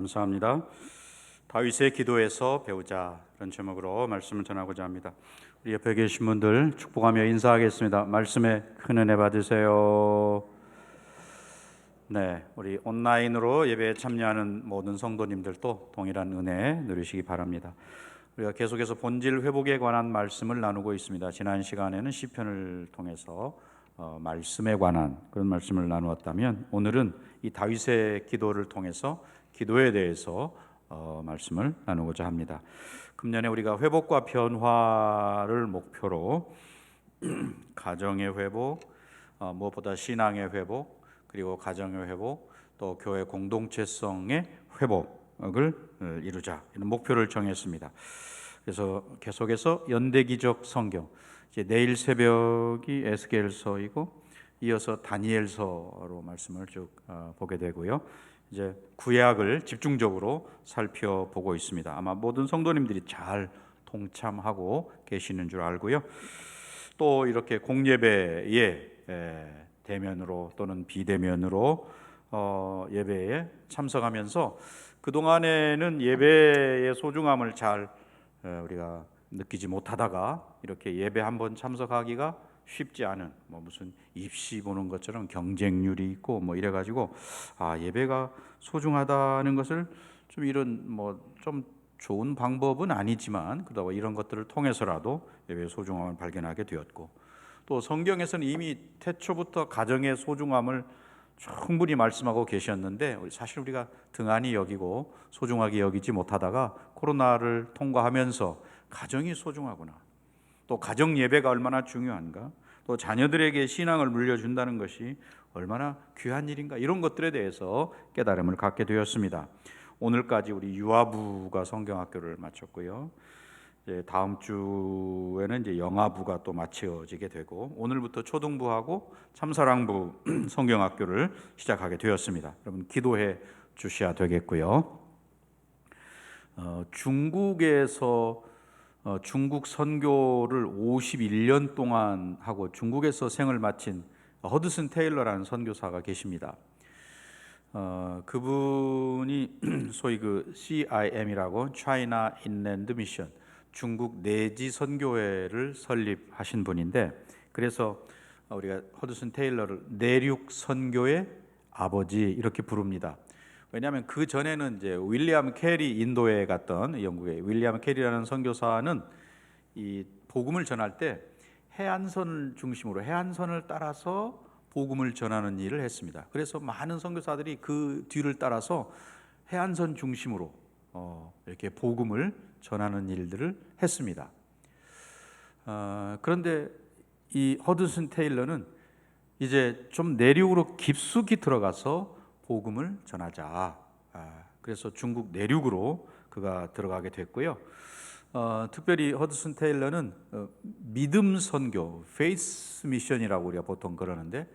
감사합니다. 다윗의 기도에서 배우자, 이런 제목으로 말씀을 전하고자 합니다. 우리 옆에 계신 분들 축복하며 인사하겠습니다. 말씀에 큰 은혜 받으세요. 네, 우리 온라인으로 예배에 참여하는 모든 성도님들도 동일한 은혜 누리시기 바랍니다. 우리가 계속해서 본질 회복에 관한 말씀을 나누고 있습니다. 지난 시간에는 시편을 통해서 말씀에 관한 그런 말씀을 나누었다면, 오늘은 이 다윗의 기도를 통해서 기도에 대해서 말씀을 나누고자 합니다. 금년에 우리가 회복과 변화를 목표로 가정의 회복, 무엇보다 신앙의 회복, 그리고 가정의 회복, 또 교회 공동체성의 회복을 이루자, 이런 목표를 정했습니다. 그래서 계속해서 연대기적 성경, 이제 내일 새벽이 에스겔서이고 이어서 다니엘서로 말씀을 쭉 보게 되고요. 이제 구약을 집중적으로 살펴보고 있습니다. 아마 모든 성도님들이 잘 동참하고 계시는 줄 알고요. 또 이렇게 공예배에 대면으로 또는 비대면으로 예배에 참석하면서 그동안에는 예배의 소중함을 잘 우리가 느끼지 못하다가 이렇게 예배 한번 참석하기가 쉽지 않은, 무슨 입시 보는 것처럼 경쟁률이 있고 이래가지고 예배가 소중하다는 것을 좀 이런 좀 좋은 방법은 아니지만 그러다 이런 것들을 통해서라도 예배의 소중함을 발견하게 되었고, 또 성경에서는 이미 태초부터 가정의 소중함을 충분히 말씀하고 계셨는데 사실 우리가 등한히 여기고 소중하게 여기지 못하다가 코로나를 통과하면서 가정이 소중하구나, 또 가정 예배가 얼마나 중요한가, 또 자녀들에게 신앙을 물려준다는 것이 얼마나 귀한 일인가, 이런 것들에 대해서 깨달음을 갖게 되었습니다. 오늘까지 우리 유아부가 성경학교를 마쳤고요. 이제 다음 주에는 이제 영아부가 또 마쳐지게 되고, 오늘부터 초등부하고 참사랑부 성경학교를 시작하게 되었습니다. 여러분 기도해 주셔야 되겠고요. 중국에서 중국 선교를 51년 동안 하고 중국에서 생을 마친 허드슨 테일러라는 선교사가 계십니다. 그분이 소위 그 CIM이라고 China Inland Mission, 중국 내지 선교회를 설립하신 분인데, 그래서 우리가 허드슨 테일러를 내륙 선교의 아버지 이렇게 부릅니다. 왜냐하면 그 전에는 이제 윌리엄 캐리, 인도에 갔던 영국의 윌리엄 캐리라는 선교사는 이 복음을 전할 때 해안선을 중심으로 해안선을 따라서 복음을 전하는 일을 했습니다. 그래서 많은 선교사들이 그 뒤를 따라서 해안선 중심으로 이렇게 복음을 전하는 일들을 했습니다. 그런데 이 허드슨 테일러는 이제 좀 내륙으로 깊숙이 들어가서 복음을 전하자. 그래서 중국 내륙으로 그가 들어가게 됐고요. 특별히 허드슨 테일러는 믿음 선교, 페이스 미션이라고 우리가 보통 그러는데,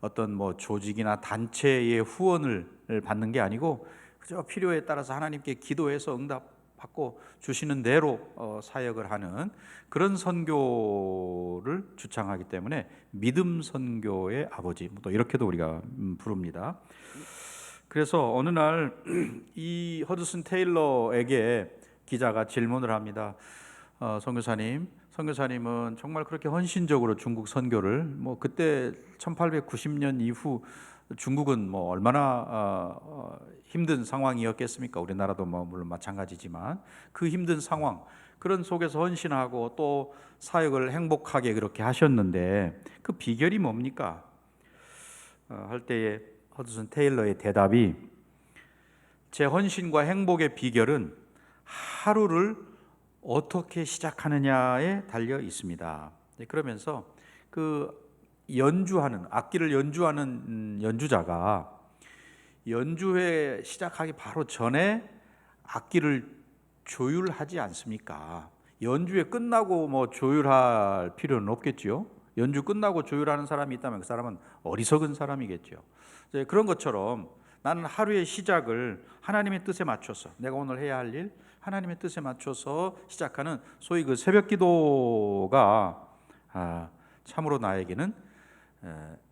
어떤 조직이나 단체의 후원을 받는 게 아니고 그저 필요에 따라서 하나님께 기도해서 응답받고 주시는 대로 사역을 하는 그런 선교를 주창하기 때문에 믿음 선교의 아버지, 또 이렇게도 우리가 부릅니다. 그래서 어느 날 이 허드슨 테일러에게 기자가 질문을 합니다. 선교사님은 정말 그렇게 헌신적으로 중국 선교를, 그때 1890년 이후 중국은 얼마나 힘든 상황이었겠습니까? 우리나라도 물론 마찬가지지만 그 힘든 상황, 그런 속에서 헌신하고 또 사역을 행복하게 그렇게 하셨는데 그 비결이 뭡니까? 할 때에 허드슨 테일러의 대답이, 제 헌신과 행복의 비결은 하루를 어떻게 시작하느냐에 달려 있습니다. 그러면서 그 연주하는, 악기를 연주하는 연주자가 연주회 시작하기 바로 전에 악기를 조율하지 않습니까? 연주회 끝나고 조율할 필요는 없겠죠. 연주 끝나고 조율하는 사람이 있다면 그 사람은 어리석은 사람이겠죠. 그런 것처럼 나는 하루의 시작을 하나님의 뜻에 맞춰서, 내가 오늘 해야 할 일 하나님의 뜻에 맞춰서 시작하는 소위 그 새벽 기도가 참으로 나에게는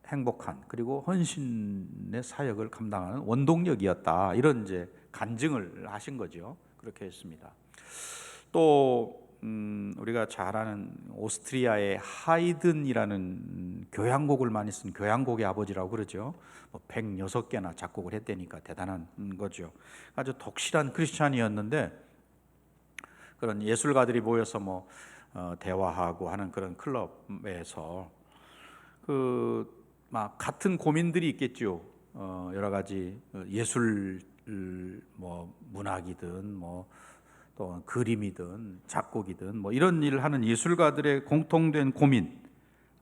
행복한 그리고 헌신의 사역을 감당하는 원동력이었다, 이런 이제 간증을 하신 거죠. 그렇게 했습니다. 또 우리가 잘 아는 오스트리아의 하이든이라는 교향곡을 많이 쓴 교향곡의 아버지라고 그러죠. 106개나 작곡을 했다니까 대단한 거죠. 아주 독실한 크리스찬이었는데 그런 예술가들이 모여서 대화하고 하는 그런 클럽에서 막 같은 고민들이 있겠죠. 여러 가지 예술 문학이든 또 그림이든 작곡이든 이런 일을 하는 예술가들의 공통된 고민,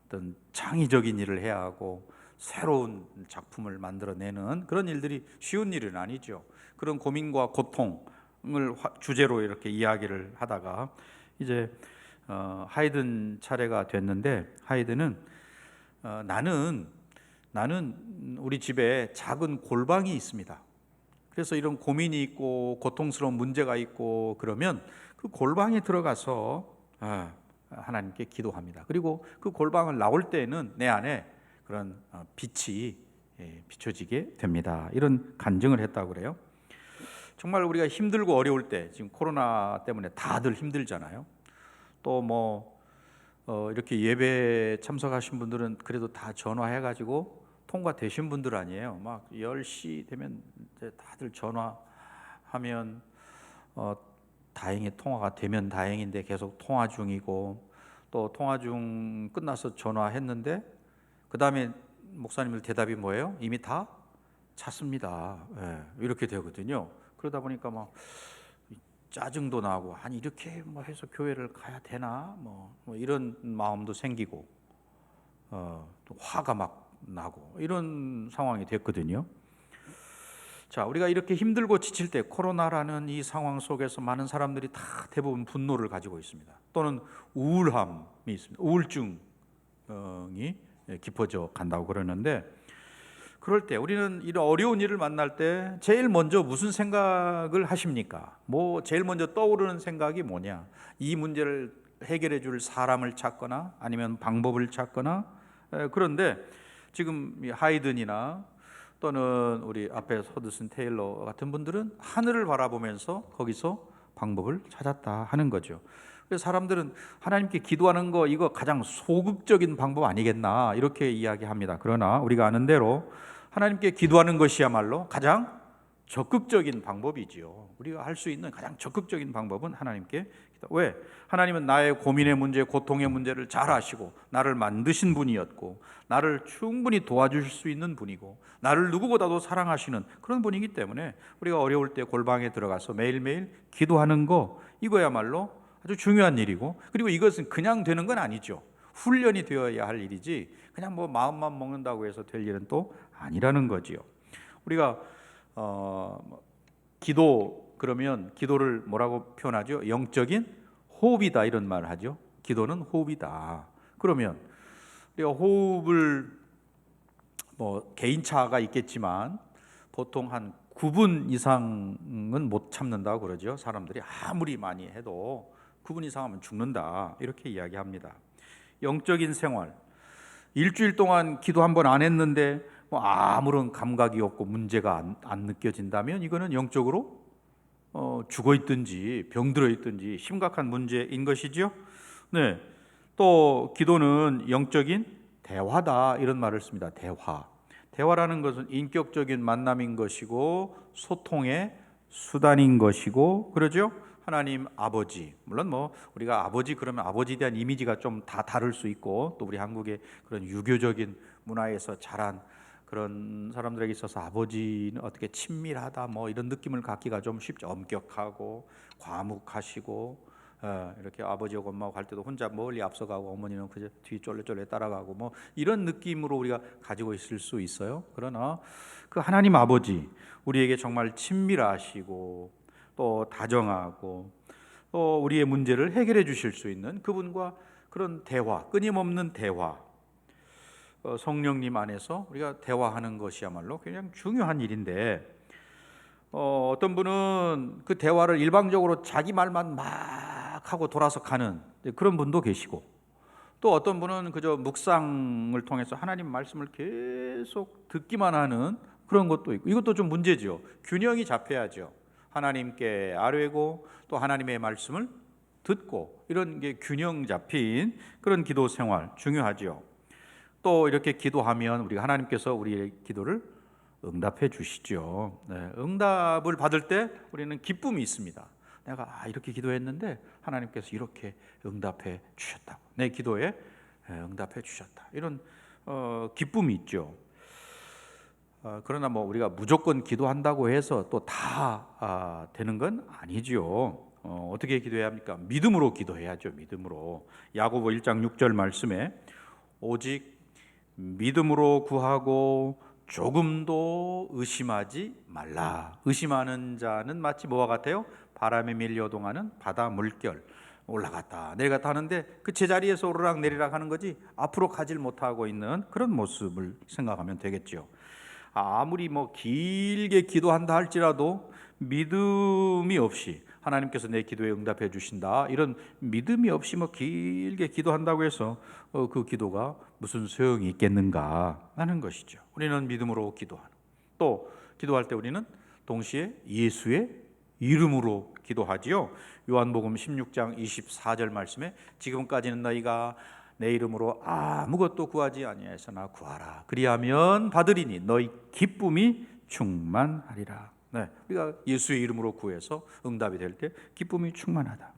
어떤 창의적인 일을 해야 하고 새로운 작품을 만들어내는 그런 일들이 쉬운 일은 아니죠. 그런 고민과 고통을 주제로 이렇게 이야기를 하다가 이제 하이든 차례가 됐는데 하이든은 나는 우리 집에 작은 골방이 있습니다. 그래서 이런 고민이 있고 고통스러운 문제가 있고 그러면 그 골방에 들어가서 하나님께 기도합니다. 그리고 그 골방을 나올 때는 내 안에 그런 빛이 비춰지게 됩니다. 이런 간증을 했다고 그래요. 정말 우리가 힘들고 어려울 때, 지금 코로나 때문에 다들 힘들잖아요. 또 이렇게 예배 참석하신 분들은 그래도 다 전화해가지고 통과되신 분들 아니에요. 막 10시 되면 이제 다들 전화하면 다행히 통화가 되면 다행인데 계속 통화 중이고, 또 통화 중 끝나서 전화했는데 그 다음에 목사님들 대답이 뭐예요? 이미 다 찼습니다. 이렇게 되거든요. 그러다 보니까 막 짜증도 나고, 아니 이렇게 해서 교회를 가야 되나 이런 마음도 생기고 또 화가 막 나고 이런 상황이 됐거든요. 자, 우리가 이렇게 힘들고 지칠 때, 코로나라는 이 상황 속에서 많은 사람들이 다 대부분 분노를 가지고 있습니다. 또는 우울함이 있습니다. 우울증이 깊어져 간다고 그러는데, 그럴 때 우리는 이런 어려운 일을 만날 때 제일 먼저 무슨 생각을 하십니까? 제일 먼저 떠오르는 생각이 뭐냐? 이 문제를 해결해 줄 사람을 찾거나 아니면 방법을 찾거나. 그런데 지금 하이든이나 또는 우리 앞에 허드슨 테일러 같은 분들은 하늘을 바라보면서 거기서 방법을 찾았다 하는 거죠. 그래서 사람들은 하나님께 기도하는 거 이거 가장 소극적인 방법 아니겠나 이렇게 이야기합니다. 그러나 우리가 아는 대로 하나님께 기도하는 것이야말로 가장 적극적인 방법이지요. 우리가 할 수 있는 가장 적극적인 방법은 하나님께 기도. 왜? 하나님은 나의 고민의 문제, 고통의 문제를 잘 아시고 나를 만드신 분이었고 나를 충분히 도와주실 수 있는 분이고 나를 누구보다도 사랑하시는 그런 분이기 때문에 우리가 어려울 때 골방에 들어가서 매일매일 기도하는 거, 이거야말로 아주 중요한 일이고, 그리고 이것은 그냥 되는 건 아니죠. 훈련이 되어야 할 일이지 그냥 마음만 먹는다고 해서 될 일은 또 아니라는 거지요. 우리가 기도 그러면 기도를 뭐라고 표현하죠? 영적인 호흡이다 이런 말을 하죠. 기도는 호흡이다. 그러면 우리가 호흡을 개인차가 있겠지만 보통 한 9분 이상은 못 참는다고 그러죠. 사람들이 아무리 많이 해도 9분 이상 하면 죽는다 이렇게 이야기합니다. 영적인 생활, 일주일 동안 기도 한 번 안 했는데 아무런 감각이 없고 문제가 안 느껴진다면 이거는 영적으로 죽어 있든지 병들어 있든지 심각한 문제인 것이죠. 네. 또 기도는 영적인 대화다 이런 말을 씁니다. 대화라는 것은 인격적인 만남인 것이고 소통의 수단인 것이고, 그러죠? 하나님 아버지, 물론 우리가 아버지 그러면 아버지에 대한 이미지가 좀 다 다를 수 있고, 또 우리 한국의 그런 유교적인 문화에서 자란 그런 사람들에게 있어서 아버지는 어떻게 친밀하다 이런 느낌을 갖기가 좀 쉽죠. 엄격하고 과묵하시고, 이렇게 아버지하고 엄마하고 갈 때도 혼자 멀리 앞서가고 어머니는 그저 뒤 쫄래쫄래 따라가고 이런 느낌으로 우리가 가지고 있을 수 있어요. 그러나 그 하나님 아버지, 우리에게 정말 친밀하시고 또 다정하고 또 우리의 문제를 해결해 주실 수 있는 그분과 그런 대화, 끊임없는 대화, 성령님 안에서 우리가 대화하는 것이야말로 굉장히 중요한 일인데, 어떤 분은 그 대화를 일방적으로 자기 말만 막 하고 돌아서 가는 그런 분도 계시고, 또 어떤 분은 그저 묵상을 통해서 하나님 말씀을 계속 듣기만 하는 그런 것도 있고, 이것도 좀 문제죠. 균형이 잡혀야죠. 하나님께 아뢰고 또 하나님의 말씀을 듣고, 이런 게 균형 잡힌 그런 기도 생활 중요하죠. 또 이렇게 기도하면 우리가 하나님께서 우리의 기도를 응답해 주시죠. 네, 응답을 받을 때 우리는 기쁨이 있습니다. 내가 이렇게 기도했는데 하나님께서 이렇게 응답해 주셨다고, 내 기도에 응답해 주셨다, 이런 기쁨이 있죠. 그러나 뭐 우리가 무조건 기도한다고 해서 또 다 되는 건 아니지요. 어떻게 기도해야 합니까? 믿음으로 기도해야죠. 믿음으로. 야고보 1장 6절 말씀에 오직 믿음으로 구하고 조금도 의심하지 말라. 의심하는 자는 마치 뭐와 같아요? 바람에 밀려동하는 바다 물결, 올라갔다 내려갔다 하는데 그 제자리에서 오르락 내리락 하는 거지 앞으로 가질 못하고 있는 그런 모습을 생각하면 되겠죠. 아무리 뭐 길게 기도한다 할지라도 믿음이 없이 하나님께서 내 기도에 응답해 주신다, 이런 믿음이 없이 뭐 길게 기도한다고 해서 그 기도가 무슨 소용이 있겠는가 하는 것이죠. 우리는 믿음으로 기도하는, 또 기도할 때 우리는 동시에 예수의 이름으로 기도하지요. 요한복음 16장 24절 말씀에 지금까지는 너희가 내 이름으로 아무것도 구하지 아니하였으나 구하라 그리하면 받으리니 너희 기쁨이 충만하리라. 네, 우리가 예수의 이름으로 구해서 응답이 될 때 기쁨이 충만하다.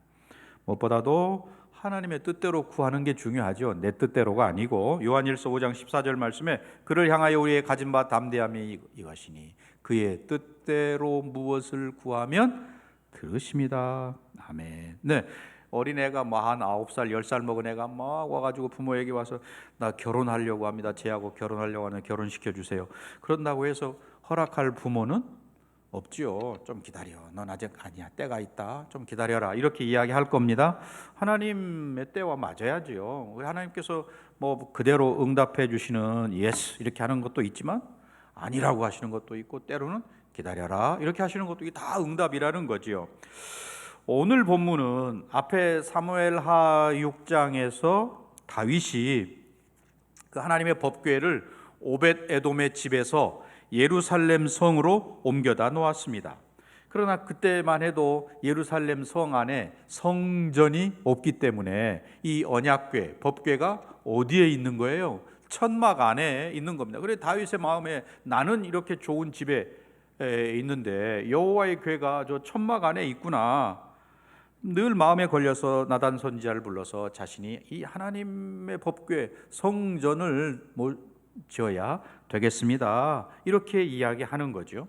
무엇보다도 하나님의 뜻대로 구하는 게 중요하죠. 내 뜻대로가 아니고. 요한일서 5장 14절 말씀에 그를 향하여 우리의 가진 바 담대함이 이것이니 그의 뜻대로 무엇을 구하면 들으십니다. 아멘. 네, 어린애가 뭐 한 9살, 10살 먹은 애가 막 와가지고 부모에게 와서 나 결혼하려고 합니다. 쟤하고 결혼하려고 하는 결혼시켜 주세요. 그런다고 해서 허락할 부모는 없지요. 좀 기다려. 넌 아직 아니야. 때가 있다. 좀 기다려라. 이렇게 이야기할 겁니다. 하나님의 때와 맞아야지요. 하나님께서 뭐 그대로 응답해 주시는 예스 이렇게 하는 것도 있지만 아니라고 하시는 것도 있고, 때로는 기다려라 이렇게 하시는 것도, 이게 다 응답이라는 거지요. 오늘 본문은 앞에 사무엘하 6장에서 다윗이 그 하나님의 법궤를 오벳 에돔의 집에서 예루살렘 성으로 옮겨다 놓았습니다. 그러나 그때만 해도 예루살렘 성 안에 성전이 없기 때문에 이 언약궤, 법궤가 어디에 있는 거예요? 천막 안에 있는 겁니다. 그래서 다윗의 마음에 나는 이렇게 좋은 집에 있는데 여호와의 궤가 저 천막 안에 있구나, 늘 마음에 걸려서 나단 선지자를 불러서 자신이 이 하나님의 법궤 성전을 지어야 되겠습니다, 이렇게 이야기하는 거죠.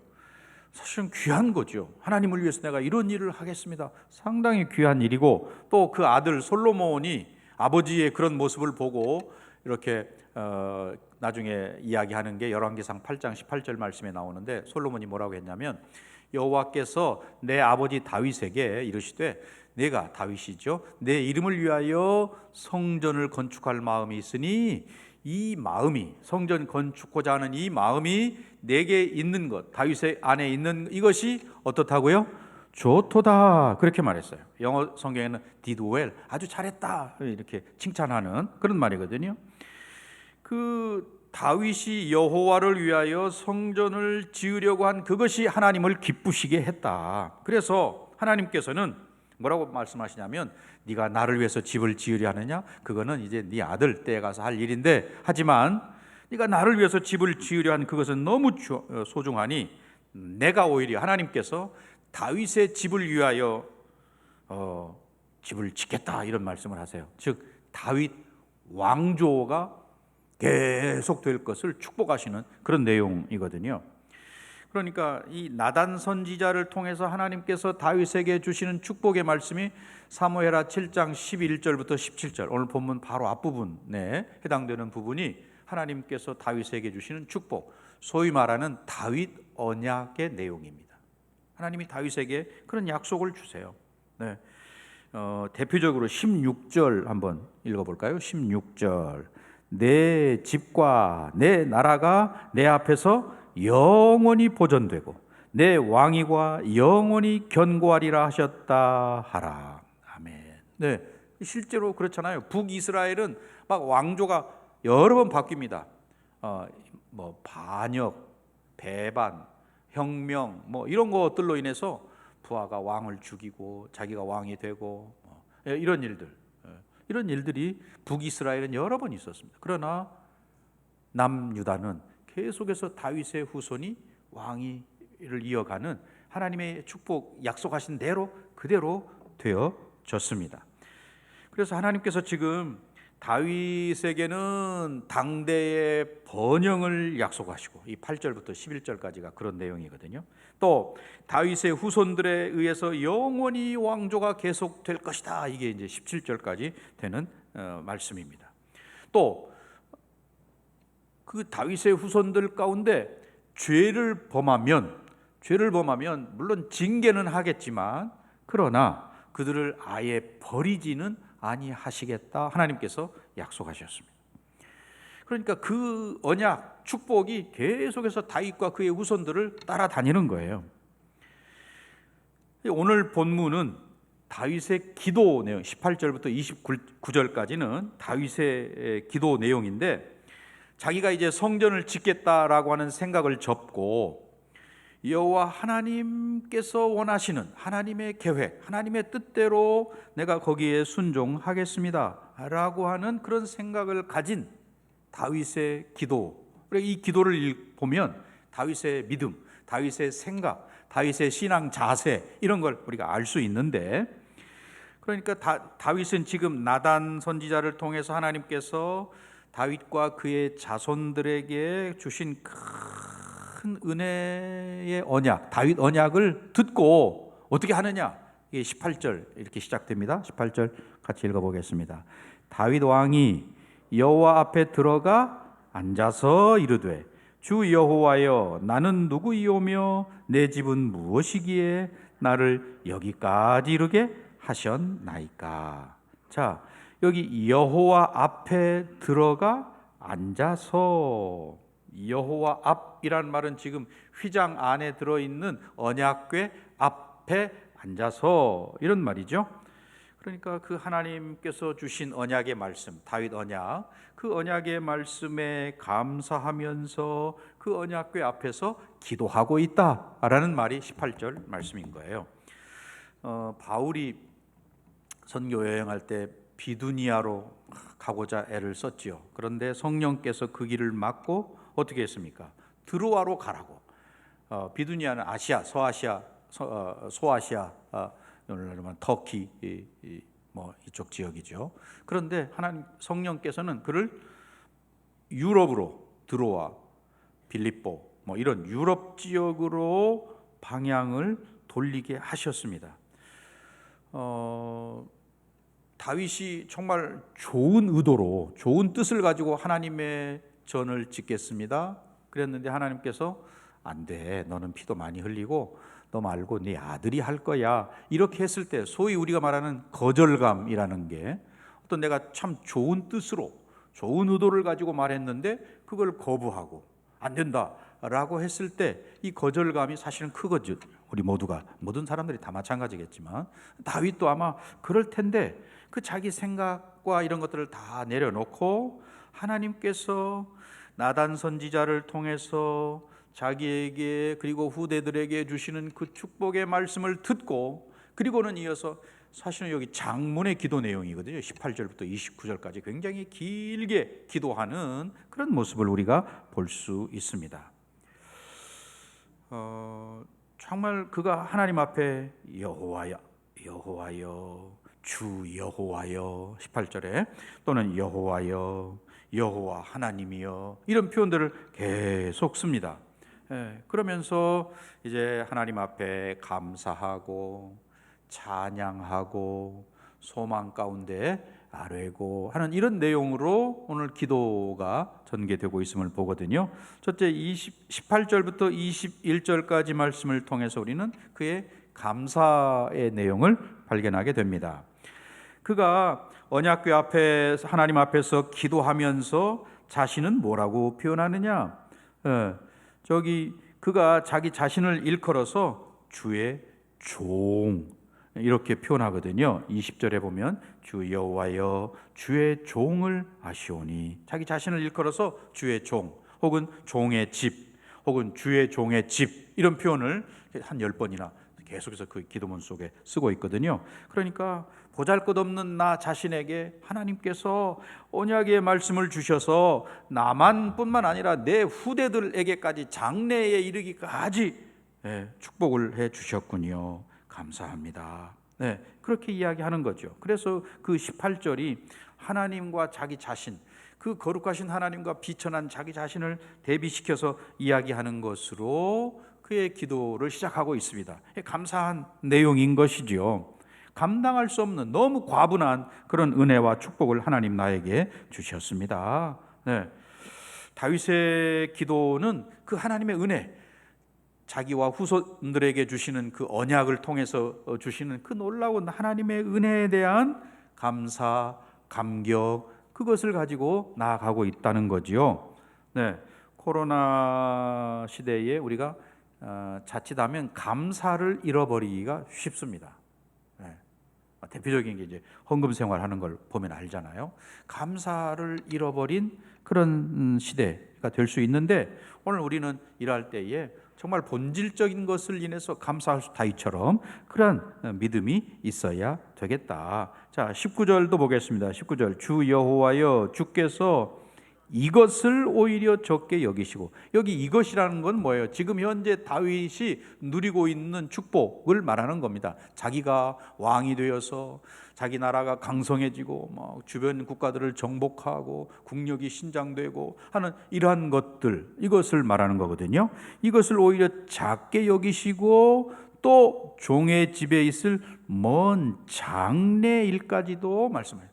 사실은 귀한 거죠. 하나님을 위해서 내가 이런 일을 하겠습니다. 상당히 귀한 일이고, 또 그 아들 솔로몬이 아버지의 그런 모습을 보고 이렇게 나중에 이야기하는 게 열왕기상 8장 18절 말씀에 나오는데, 솔로몬이 뭐라고 했냐면 여호와께서 내 아버지 다윗에게 이르시되 내가 다윗이죠, 내 이름을 위하여 성전을 건축할 마음이 있으니 이 마음이, 성전 건축고자 하는 이 마음이 내게 있는 것, 다윗의 안에 있는 이것이 어떻다고요? 좋도다, 그렇게 말했어요. 영어 성경에는 did well, 아주 잘했다 이렇게 칭찬하는 그런 말이거든요. 그 다윗이 여호와를 위하여 성전을 지으려고 한 그것이 하나님을 기쁘시게 했다. 그래서 하나님께서는 뭐라고 말씀하시냐면 네가 나를 위해서 집을 지으려 하느냐? 그거는 이제 네 아들 때에 가서 할 일인데, 하지만 네가 나를 위해서 집을 지으려 한 그것은 너무 소중하니 내가 오히려, 하나님께서 다윗의 집을 위하여 집을 짓겠다, 이런 말씀을 하세요. 즉 다윗 왕조가 계속 될 것을 축복하시는 그런 내용이거든요. 그러니까 이 나단 선지자를 통해서 하나님께서 다윗에게 주시는 축복의 말씀이 사무엘하 7장 11절부터 17절, 오늘 본문 바로 앞부분에 해당되는 부분이 하나님께서 다윗에게 주시는 축복, 소위 말하는 다윗 언약의 내용입니다. 하나님이 다윗에게 그런 약속을 주세요. 네. 대표적으로 16절 한번 읽어볼까요? 16절, 내 집과 내 나라가 내 앞에서 영원히 보존되고 내 왕위가 영원히 견고하리라 하셨다 하라. 아멘. 네, 실제로 그렇잖아요. 북이스라엘은 막 왕조가 여러 번 바뀝니다. 뭐 반역, 배반, 혁명 뭐 이런 것들로 인해서 부하가 왕을 죽이고 자기가 왕이 되고 이런 일들, 이런 일들이 북이스라엘은 여러 번 있었습니다. 그러나 남유다는 계속해서 다윗의 후손이 왕위를 이어가는 하나님의 축복 약속하신 대로 그대로 되어졌습니다. 그래서 하나님께서 지금 다윗에게는 당대의 번영을 약속하시고, 이 8절부터 11절까지가 그런 내용이거든요. 또 다윗의 후손들에 의해서 영원히 왕조가 계속될 것이다, 이게 이제 17절까지 되는 말씀입니다. 또 그 다윗의 후손들 가운데 죄를 범하면 물론 징계는 하겠지만 그러나 그들을 아예 버리지는 아니하시겠다, 하나님께서 약속하셨습니다. 그러니까 그 언약, 축복이 계속해서 다윗과 그의 후손들을 따라다니는 거예요. 오늘 본문은 다윗의 기도 내용, 18절부터 29절까지는 다윗의 기도 내용인데, 자기가 이제 성전을 짓겠다라고 하는 생각을 접고 여호와 하나님께서 원하시는 하나님의 계획, 하나님의 뜻대로 내가 거기에 순종하겠습니다 라고 하는 그런 생각을 가진 다윗의 기도, 이 기도를 보면 다윗의 믿음, 다윗의 생각, 다윗의 신앙 자세, 이런 걸 우리가 알 수 있는데, 그러니까 다윗은 지금 나단 선지자를 통해서 하나님께서 다윗과 그의 자손들에게 주신 큰 은혜의 언약, 다윗 언약을 듣고 어떻게 하느냐, 이게 18절 이렇게 시작됩니다. 18절 같이 읽어보겠습니다. 다윗 왕이 여호와 앞에 들어가 앉아서 이르되, 주 여호와여, 나는 누구이오며 내 집은 무엇이기에 나를 여기까지 이르게 하셨나이까. 자, 여기 여호와 앞에 들어가 앉아서, 여호와 앞이란 말은 지금 휘장 안에 들어있는 언약궤 앞에 앉아서, 이런 말이죠. 그러니까 그 하나님께서 주신 언약의 말씀, 다윗 언약, 그 언약의 말씀에 감사하면서 그 언약궤 앞에서 기도하고 있다라는 말이 18절 말씀인 거예요. 바울이 선교 여행할 때 비두니아로 가고자 애를 썼지요. 그런데 성령께서 그 길을 막고 어떻게 했습니까? 드로아로 가라고. 비두니아는 아시아, 소아시아, 오늘날 말하면 터키 뭐 이쪽 지역이죠. 그런데 하나님 성령께서는 그를 유럽으로, 드로아, 빌립보 뭐 이런 유럽 지역으로 방향을 돌리게 하셨습니다. 다윗이 정말 좋은 의도로, 좋은 뜻을 가지고 하나님의 전을 짓겠습니다 그랬는데 하나님께서 안 돼, 너는 피도 많이 흘리고 너 말고 네 아들이 할 거야, 이렇게 했을 때 소위 우리가 말하는 거절감이라는 게, 어떤 내가 참 좋은 뜻으로 좋은 의도를 가지고 말했는데 그걸 거부하고 안 된다라고 했을 때 이 거절감이 사실은 크거든요. 우리 모두가, 모든 사람들이 다 마찬가지겠지만 다윗도 아마 그럴 텐데, 그 자기 생각과 이런 것들을 다 내려놓고 하나님께서 나단 선지자를 통해서 자기에게 그리고 후대들에게 주시는 그 축복의 말씀을 듣고, 그리고는 이어서 사실은 여기 장문의 기도 내용이거든요. 18절부터 29절까지 굉장히 길게 기도하는 그런 모습을 우리가 볼 수 있습니다. 정말 그가 하나님 앞에 여호와여, 여호와여, 주 여호와여, 18절에 또는 여호와여, 여호와 하나님이여, 이런 표현들을 계속 씁니다. 그러면서 이제 하나님 앞에 감사하고 찬양하고 소망 가운데 아뢰고 하는 이런 내용으로 오늘 기도가 전개되고 있음을 보거든요. 첫째 18절부터 21절까지 말씀을 통해서 우리는 그의 감사의 내용을 발견하게 됩니다. 그가 언약궤 앞에 하나님 앞에서 기도하면서 자신은 뭐라고 표현하느냐? 저기 그가 자기 자신을 일컬어서 주의 종, 이렇게 표현하거든요. 20절에 보면 주 여호와여, 주의 종을 아시오니, 자기 자신을 일컬어서 주의 종, 혹은 종의 집, 혹은 주의 종의 집, 이런 표현을 한 10번이나 계속해서 그 기도문 속에 쓰고 있거든요. 그러니까 보잘것없는 나 자신에게 하나님께서 언약의 말씀을 주셔서 나만뿐만 아니라 내 후대들에게까지 장래에 이르기까지 축복을 해 주셨군요. 감사합니다. 네, 그렇게 이야기하는 거죠. 그래서 그 18절이 하나님과 자기 자신, 그 거룩하신 하나님과 비천한 자기 자신을 대비시켜서 이야기하는 것으로 그의 기도를 시작하고 있습니다. 감사한 내용인 것이지요. 감당할 수 없는 너무 과분한 그런 은혜와 축복을 하나님 나에게 주셨습니다. 네. 다윗의 기도는 그 하나님의 은혜, 자기와 후손들에게 주시는 그 언약을 통해서 주시는 그 놀라운 하나님의 은혜에 대한 감사, 감격, 그것을 가지고 나아가고 있다는 거지요. 네. 코로나 시대에 우리가 자칫하면 감사를 잃어버리기가 쉽습니다. 네. 대표적인 게 이제 헌금 생활하는 걸 보면 알잖아요. 감사를 잃어버린 그런 시대가 될 수 있는데, 오늘 우리는 일할 때에 정말 본질적인 것을 인해서 감사할 수, 다윗처럼 그런 믿음이 있어야 되겠다. 자, 19절도 보겠습니다. 19절, 주 여호와여 주께서 이것을 오히려 적게 여기시고, 여기 이것이라는 건 뭐예요? 지금 현재 다윗이 누리고 있는 축복을 말하는 겁니다. 자기가 왕이 되어서 자기 나라가 강성해지고 막 주변 국가들을 정복하고 국력이 신장되고 하는 이러한 것들, 이것을 말하는 거거든요. 이것을 오히려 작게 여기시고 또 종의 집에 있을 먼 장래일까지도 말씀해요.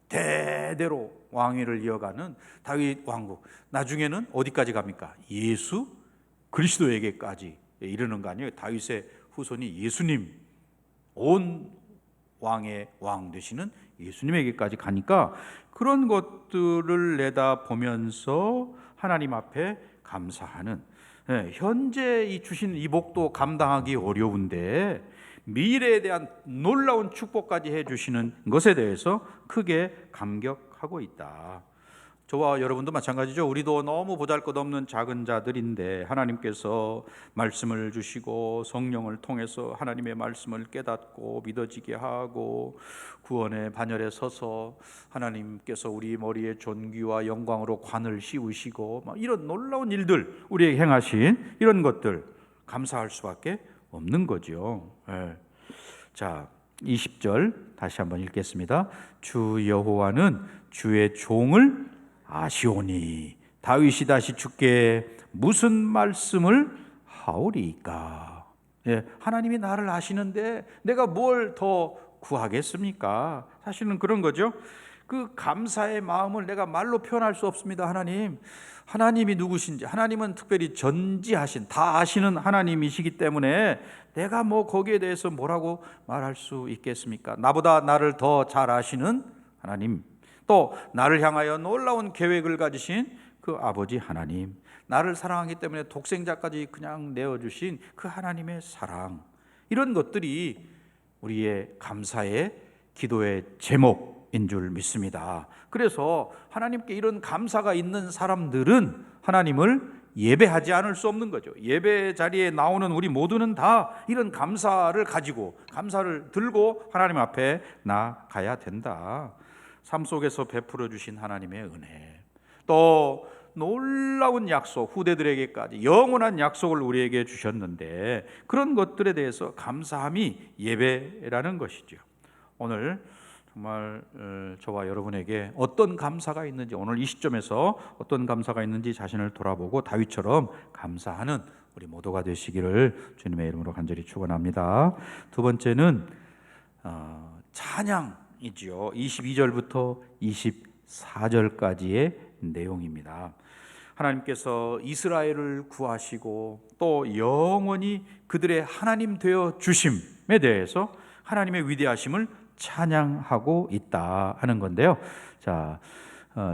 대대로 왕위를 이어가는 다윗 왕국, 나중에는 어디까지 갑니까? 예수 그리스도에게까지 이르는 거 아니에요? 다윗의 후손이 예수님, 온 왕의 왕 되시는 예수님에게까지 가니까 그런 것들을 내다보면서 하나님 앞에 감사하는, 현재 이 주신 이 복도 감당하기 어려운데 미래에 대한 놀라운 축복까지 해주시는 것에 대해서 크게 감격하고 있다. 저와 여러분도 마찬가지죠. 우리도 너무 보잘것없는 작은 자들인데 하나님께서 말씀을 주시고 성령을 통해서 하나님의 말씀을 깨닫고 믿어지게 하고 구원의 반열에 서서 하나님께서 우리 머리에 존귀와 영광으로 관을 씌우시고 이런 놀라운 일들, 우리에게 행하신 이런 것들 감사할 수밖에 없는 거죠. 자, 20절 다시 한번 읽겠습니다. 주 여호와는 주의 종을 아시오니 다윗이 다시 주께 무슨 말씀을 하오리까? 하나님이 나를 아시는데 내가 뭘 더 구하겠습니까? 사실은 그런 거죠. 그 감사의 마음을 내가 말로 표현할 수 없습니다. 하나님이 누구신지, 하나님은 특별히 전지하신, 다 아시는 하나님이시기 때문에 내가 뭐 거기에 대해서 뭐라고 말할 수 있겠습니까? 나보다 나를 더 잘 아시는 하나님, 또 나를 향하여 놀라운 계획을 가지신 그 아버지 하나님, 나를 사랑하기 때문에 독생자까지 그냥 내어주신 그 하나님의 사랑, 이런 것들이 우리의 감사의 기도의 제목인 줄 믿습니다. 그래서 하나님께 이런 감사가 있는 사람들은 하나님을 예배하지 않을 수 없는 거죠. 예배 자리에 나오는 우리 모두는 다 이런 감사를 가지고, 감사를 들고 하나님 앞에 나가야 된다. 삶 속에서 베풀어 주신 하나님의 은혜, 또 놀라운 약속, 후대들에게까지 영원한 약속을 우리에게 주셨는데 그런 것들에 대해서 감사함이 예배라는 것이죠. 오늘 정말 저와 여러분에게 어떤 감사가 있는지, 오늘 이 시점에서 어떤 감사가 있는지 자신을 돌아보고 다윗처럼 감사하는 우리 모두가 되시기를 주님의 이름으로 간절히 축원합니다. 두 번째는 찬양이지요. 22절부터 24절까지의 내용입니다. 하나님께서 이스라엘을 구하시고 또 영원히 그들의 하나님 되어 주심에 대해서 하나님의 위대하심을 찬양하고 있다 하는 건데요. 자,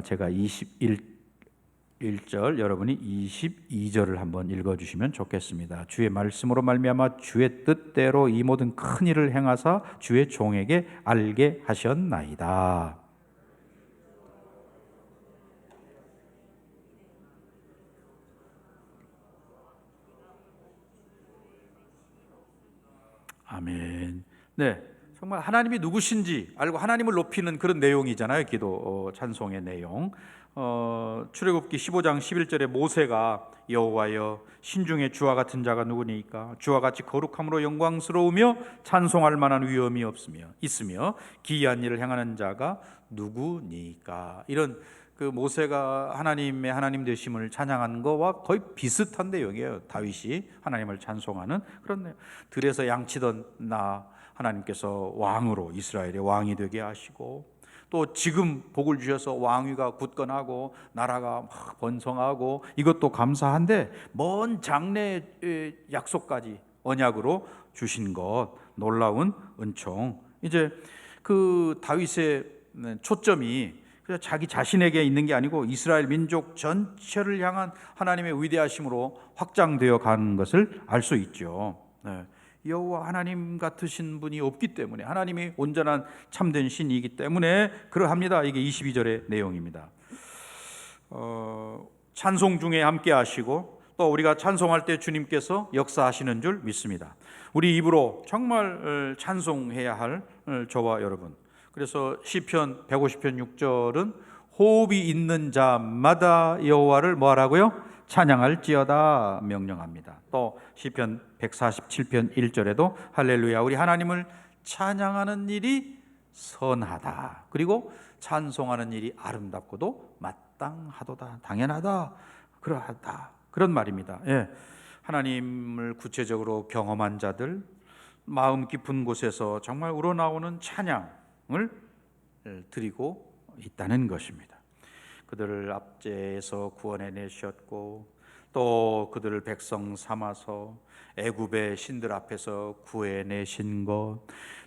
제가 21절, 여러분이 22절을 한번 읽어주시면 좋겠습니다. 주의 말씀으로 말미암아 주의 뜻대로 이 모든 큰 일을 행하사 주의 종에게 알게 하셨나이다. 아멘. 네, 정말 하나님이 누구신지 알고 하나님을 높이는 그런 내용이잖아요. 기도 찬송의 내용. 출애굽기 15장 11절에 모세가 여호와여 신중에 주와 같은 자가 누구니까 주와 같이 거룩함으로 영광스러우며 찬송할 만한 위엄이 있으며 기이한 일을 행하는 자가 누구니까. 이런 그 모세가 하나님의 하나님 되심을 찬양한 거와 거의 비슷한 내용이에요. 다윗이 하나님을 찬송하는 그런 내용. 들에서 양치던 나 하나님께서 왕으로 이스라엘의 왕이 되게 하시고, 또 지금 복을 주셔서 왕위가 굳건하고 나라가 막 번성하고, 이것도 감사한데 먼 장래의 약속까지 언약으로 주신 것, 놀라운 은총. 이제 그 다윗의 초점이 자기 자신에게 있는 게 아니고 이스라엘 민족 전체를 향한 하나님의 위대하심으로 확장되어 가는 것을 알 수 있죠. 네. 여호와 하나님 같으신 분이 없기 때문에, 하나님이 온전한 참된 신이기 때문에 그러합니다. 이게 22절의 내용입니다. 찬송 중에 함께 하시고 또 우리가 찬송할 때 주님께서 역사하시는 줄 믿습니다. 우리 입으로 정말 찬송해야 할 저와 여러분. 그래서 시편 150편 6절은 호흡이 있는 자마다 여호와를 뭐하라고요? 찬양할지어다 명령합니다. 또 시편 147편 1절에도 할렐루야 우리 하나님을 찬양하는 일이 선하다. 그리고 찬송하는 일이 아름답고도 마땅하도다. 당연하다. 그러하다. 그런 말입니다. 예. 하나님을 구체적으로 경험한 자들, 마음 깊은 곳에서 정말 우러나오는 찬양을 드리고 있다는 것입니다. 그들을 압제에서 구원해 내셨고 또 그들을 백성 삼아서 애굽의 신들 앞에서 구해내신 것,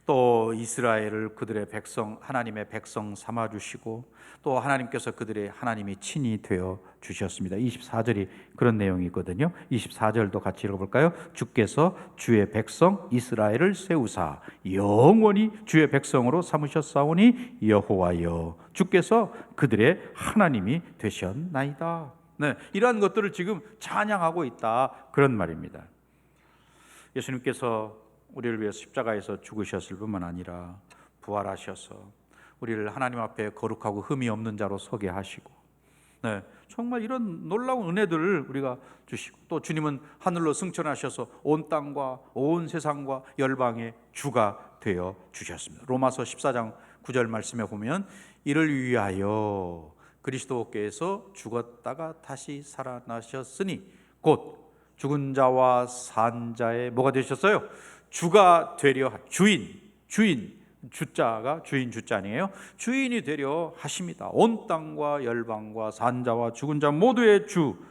또 이스라엘을 그들의 백성, 하나님의 백성 삼아 주시고 또 하나님께서 그들의 하나님이 친히 되어 주셨습니다. 24절이 그런 내용이거든요. 24절도 같이 읽어볼까요? 주께서 주의 백성 이스라엘을 세우사 영원히 주의 백성으로 삼으셨사오니 여호와여 주께서 그들의 하나님이 되셨나이다. 네, 이러한 것들을 지금 찬양하고 있다, 그런 말입니다. 예수님께서 우리를 위해서 십자가에서 죽으셨을 뿐만 아니라 부활하셔서 우리를 하나님 앞에 거룩하고 흠이 없는 자로 서게 하시고, 네, 정말 이런 놀라운 은혜들을 우리가 주시고, 또 주님은 하늘로 승천하셔서 온 땅과 온 세상과 열방의 주가 되어 주셨습니다. 로마서 14장 9절 말씀에 보면 이를 위하여 그리스도께서 죽었다가 다시 살아나셨으니 곧 죽은 자와 산 자의 뭐가 되셨어요? 주가 되려 주인 주자가 주인 주자니에요. 주인이 되려 하십니다. 온 땅과 열방과 산 자와 죽은 자 모두의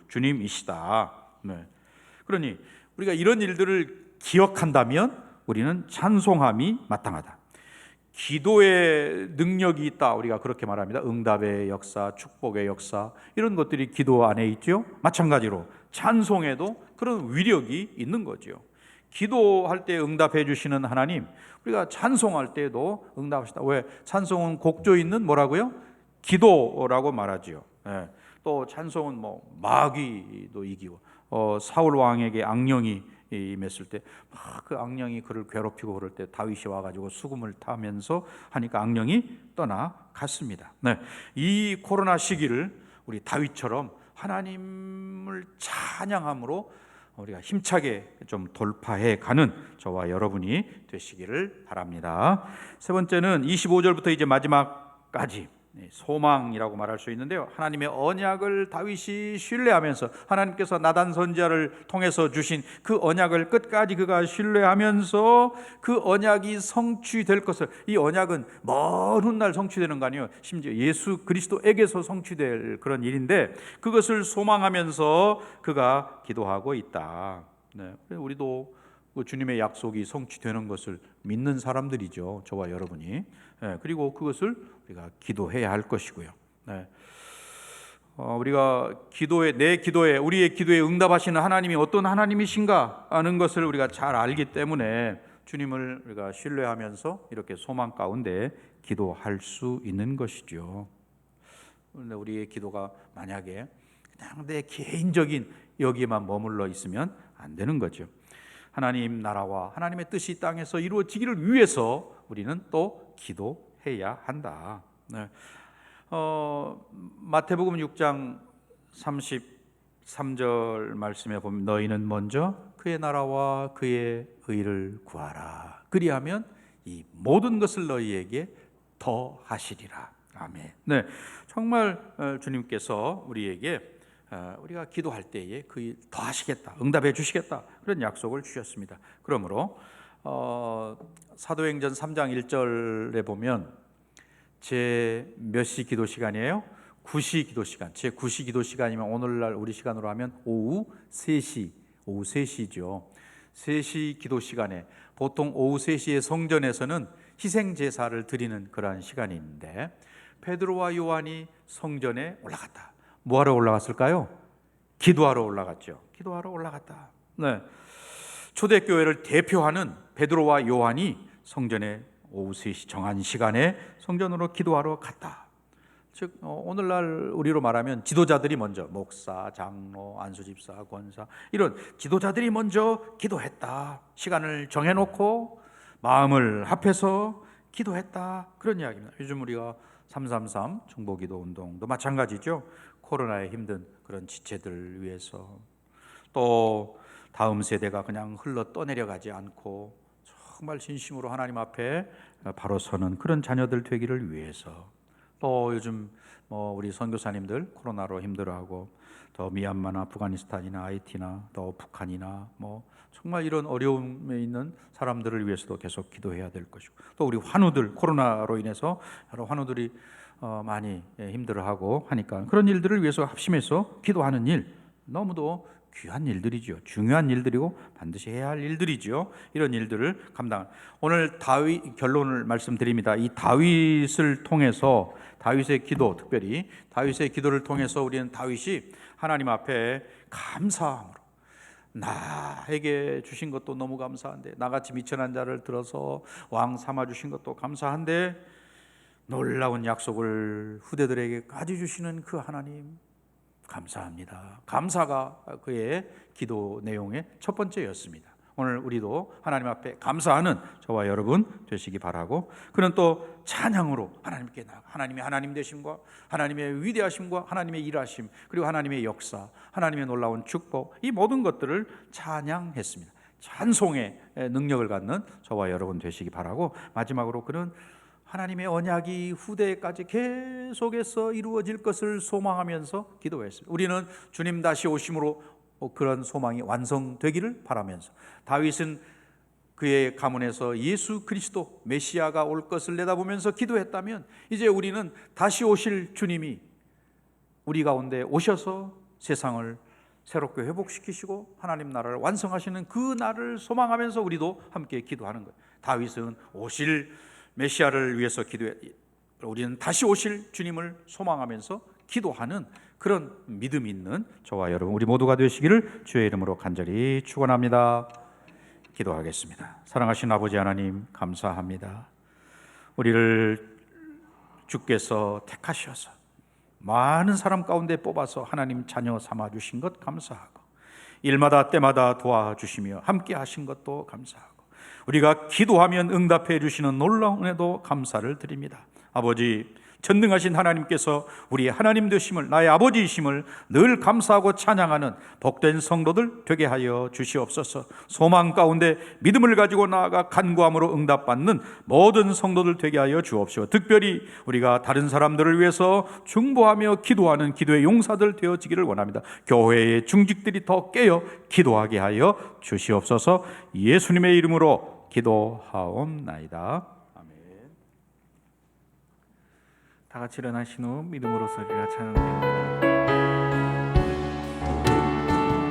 주님이시다. 네. 그러니 우리가 이런 일들을 기억한다면 우리는 찬송함이 마땅하다. 기도의 능력이 있다, 우리가 그렇게 말합니다. 응답의 역사, 축복의 역사, 이런 것들이 기도 안에 있죠. 마찬가지로 찬송에도 그런 위력이 있는 거죠. 기도할 때 응답해 주시는 하나님, 우리가 찬송할 때도 응답하시다. 왜? 찬송은 곡조 있는 뭐라고요? 기도라고 말하지요. 네. 또 찬송은 뭐 마귀도 이기고, 사울 왕에게 악령이 임했을 때 막 그 악령이 그를 괴롭히고 그럴 때 다윗이 와가지고 수금을 타면서 하니까 악령이 떠나갔습니다. 네, 이 코로나 시기를 우리 다윗처럼 하나님을 찬양함으로 우리가 힘차게 좀 돌파해 가는 저와 여러분이 되시기를 바랍니다. 세 번째는 25절부터 이제 마지막까지 소망이라고 말할 수 있는데요, 하나님의 언약을 다윗이 신뢰하면서 하나님께서 나단 선지자를 통해서 주신 그 언약을 끝까지 그가 신뢰하면서 그 언약이 성취될 것을, 이 언약은 먼 훗날 성취되는 거 아니에요. 심지어 예수 그리스도에게서 성취될 그런 일인데 그것을 소망하면서 그가 기도하고 있다. 네, 우리도 그 주님의 약속이 성취되는 것을 믿는 사람들이죠, 저와 여러분이. 네, 그리고 그것을 우리가 기도해야 할 것이고요. 네. 우리가 우리의 기도에 응답하시는 하나님이 어떤 하나님이신가 하는 것을 우리가 잘 알기 때문에 주님을 우리가 신뢰하면서 이렇게 소망 가운데 기도할 수 있는 것이죠. 그런데 우리의 기도가 만약에 그냥 내 개인적인 여기에만 머물러 있으면 안 되는 거죠. 하나님 나라와 하나님의 뜻이 땅에서 이루어지기를 위해서 우리는 또 기도해야 한다. 네. 마태복음 6장 33절 말씀에 보면 너희는 먼저 그의 나라와 그의 의를 구하라. 그리하면 이 모든 것을 너희에게 더 하시리라. 아멘. 네, 정말 주님께서 우리에게 우리가 기도할 때에 그 더 하시겠다, 응답해 주시겠다, 그런 약속을 주셨습니다. 그러므로 사도행전 3장 1절에 보면 제 몇 시 기도 시간이에요? 9시 기도 시간. 제 9시 기도 시간이면 오늘날 우리 시간으로 하면 오후 3시죠. 3시 기도 시간에 보통 오후 3시에 성전에서는 희생 제사를 드리는 그러한 시간이 있는데 베드로와 요한이 성전에 올라갔다. 뭐하러 올라갔을까요? 기도하러 올라갔죠. 기도하러 올라갔다. 네. 초대교회를 대표하는 베드로와 요한이 성전에 오후 3시 정한 시간에 성전으로 기도하러 갔다. 즉 오늘날 우리로 말하면 지도자들이 먼저 목사, 장로, 안수집사, 권사 이런 지도자들이 먼저 기도했다. 시간을 정해놓고 마음을 합해서 기도했다. 그런 이야기입니다. 요즘 우리가 333 중보기도 운동도 마찬가지죠. 코로나에 힘든 그런 지체들을 위해서 또 다음 세대가 그냥 흘러 떠내려가지 않고 정말 진심으로 하나님 앞에 바로 서는 그런 자녀들 되기를 위해서 또 요즘 우리 선교사님들 코로나로 힘들어하고 더 미얀마나 아프가니스탄이나 하이티나 또 북한이나 정말 이런 어려움에 있는 사람들을 위해서도 계속 기도해야 될 것이고 또 우리 환우들 코로나로 인해서 여러 환우들이 많이 힘들어하고 하니까 그런 일들을 위해서 합심해서 기도하는 일 너무도 귀한 일들이죠. 중요한 일들이고 반드시 해야 할 일들이죠. 이런 일들을 감당. 오늘 다윗 결론을 말씀드립니다. 이 다윗을 통해서 다윗의 기도, 특별히 다윗의 기도를 통해서 우리는 다윗이 하나님 앞에 감사함으로 나에게 주신 것도 너무 감사한데 나같이 미천한 자를 들어서 왕 삼아 주신 것도 감사한데 놀라운 약속을 후대들에게까지 주시는 그 하나님 감사합니다. 감사가 그의 기도 내용의 첫 번째였습니다. 오늘 우리도 하나님 앞에 감사하는 저와 여러분 되시기 바라고 그는 또 찬양으로 하나님께 나아가 하나님의 하나님 되심과 하나님의 위대하심과 하나님의 일하심 그리고 하나님의 역사 하나님의 놀라운 축복 이 모든 것들을 찬양했습니다. 찬송의 능력을 갖는 저와 여러분 되시기 바라고 마지막으로 그는 하나님의 언약이 후대까지 계속해서 이루어질 것을 소망하면서 기도했습니다. 우리는 주님 다시 오심으로 그런 소망이 완성되기를 바라면서 다윗은 그의 가문에서 예수 그리스도 메시아가 올 것을 내다보면서 기도했다면 이제 우리는 다시 오실 주님이 우리 가운데 오셔서 세상을 새롭게 회복시키시고 하나님 나라를 완성하시는 그 날을 소망하면서 우리도 함께 기도하는 거예요. 다윗은 오실 메시아를 위해서 기도해 우리는 다시 오실 주님을 소망하면서 기도하는 그런 믿음 있는 저와 여러분 우리 모두가 되시기를 주의 이름으로 간절히 축원합니다. 기도하겠습니다. 사랑하신 아버지 하나님 감사합니다. 우리를 주께서 택하셔서 많은 사람 가운데 뽑아서 하나님 자녀 삼아 주신 것 감사하고 일마다 때마다 도와주시며 함께 하신 것도 감사하고 우리가 기도하면 응답해 주시는 놀라운 은혜도 감사를 드립니다. 아버지 전능하신 하나님께서 우리의 하나님 되심을 나의 아버지이심을 늘 감사하고 찬양하는 복된 성도들 되게 하여 주시옵소서. 소망 가운데 믿음을 가지고 나아가 간구함으로 응답받는 모든 성도들 되게 하여 주옵시고 특별히 우리가 다른 사람들을 위해서 중보하며 기도하는 기도의 용사들 되어지기를 원합니다. 교회의 중직들이 더 깨어 기도하게 하여 주시옵소서. 예수님의 이름으로 기도하옵나이다. 다 같이 일어나신 후 믿음으로써 우리가 찬양합니다.